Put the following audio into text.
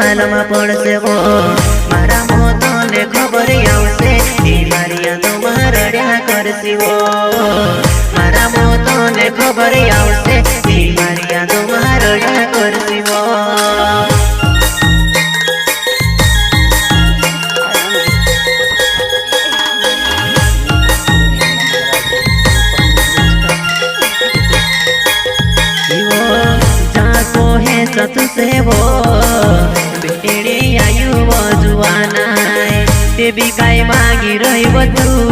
मालमा पड़से वो मारा मोतो ने खबर आवसे मारी यादों में रड्या करसी वो मारा मोतो ने खबर आवसे मारी यादों में रड्या करसी वो से वो बेटे आयु वो जुआना ते भी काई मांगी रही वो तू